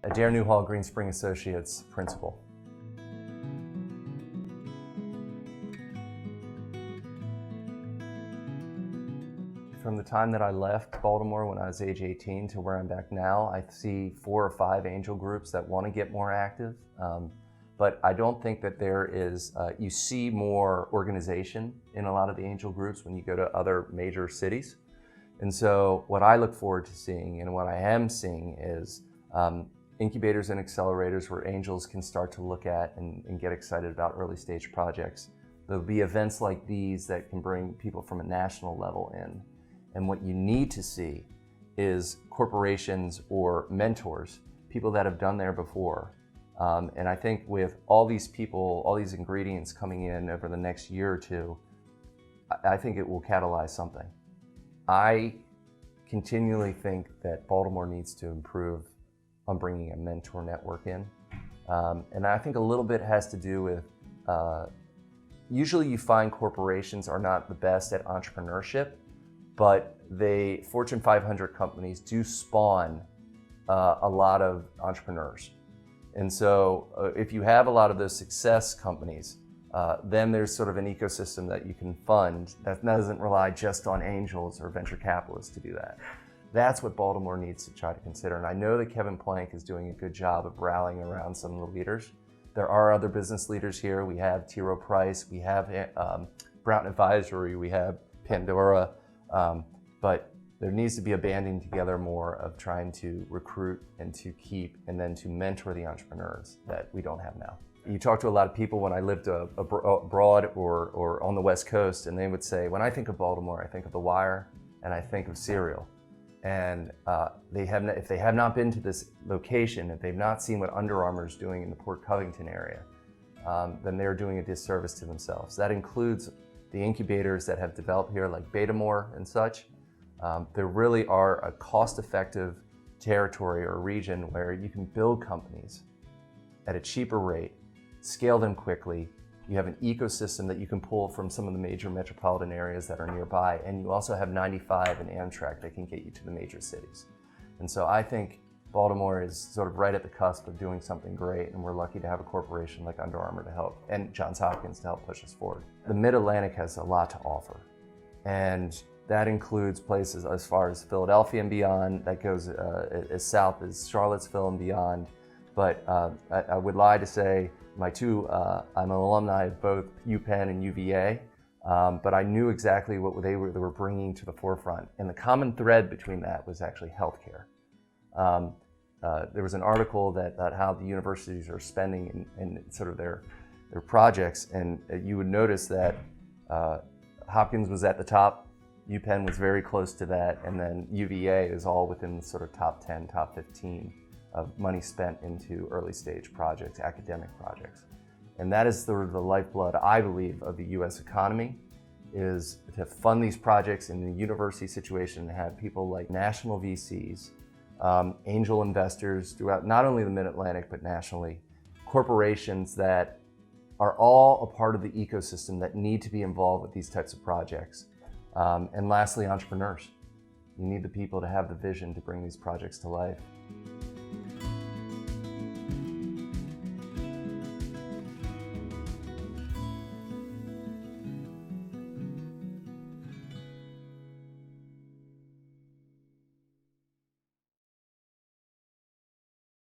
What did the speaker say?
Adair, Newhall, Greenspring Associates principal. From the time that I left Baltimore when I was age 18 to where I'm back now, I see 4 or 5 angel groups that want to get more active. But I don't think that there is, you see more organization in a lot of the angel groups when you go to other major cities. And so what I look forward to seeing and what I am seeing is incubators and accelerators where angels can start to look at and get excited about early stage projects. There'll be events like these that can bring people from a national level in. And what you need to see is corporations or mentors, people that have done there before. And I think with all these people, all these ingredients coming in over the next year or two, I think it will catalyze something. I continually think that Baltimore needs to improve on bringing a mentor network in. And I think a little bit has to do with, usually you find corporations are not the best at entrepreneurship, but Fortune 500 companies do spawn a lot of entrepreneurs. And so if you have a lot of those success companies, then there's sort of an ecosystem that you can fund that doesn't rely just on angels or venture capitalists to do that. That's what Baltimore needs to try to consider. And I know that Kevin Plank is doing a good job of rallying around some of the leaders. There are other business leaders here. We have T. Rowe Price, we have Broughton Advisory, we have Pandora, but there needs to be a banding together more of trying to recruit and to keep and then to mentor the entrepreneurs that we don't have now. You talk to a lot of people when I lived abroad or on the West Coast, and they would say, when I think of Baltimore, I think of The Wire and I think of cereal. And if they have not been to this location, if they've not seen what Under Armour is doing in the Port Covington area, then they're doing a disservice to themselves. That includes the incubators that have developed here like Betamore and such. There really are a cost-effective territory or region where you can build companies at a cheaper rate, scale them quickly. You have an ecosystem that you can pull from some of the major metropolitan areas that are nearby, and you also have 95 and Amtrak that can get you to the major cities. And so I think Baltimore is sort of right at the cusp of doing something great, and we're lucky to have a corporation like Under Armour to help, and Johns Hopkins to help push us forward. The Mid-Atlantic has a lot to offer, and that includes places as far as Philadelphia and beyond, that goes as south as Charlottesville and beyond. But I would lie to say I'm an alumni of both UPenn and UVA, but I knew exactly what they were bringing to the forefront. And the common thread between that was actually healthcare. There was an article about how the universities are spending in sort of their projects, and you would notice that Hopkins was at the top, UPenn was very close to that, and then UVA is all within the sort of top 10, top 15 of money spent into early stage projects, academic projects. And that is sort of the lifeblood, I believe, of the US economy, is to fund these projects in the university situation and have people like national VCs, angel investors throughout not only the Mid-Atlantic, but nationally, corporations that are all a part of the ecosystem that need to be involved with these types of projects. And lastly, entrepreneurs. You need the people to have the vision to bring these projects to life.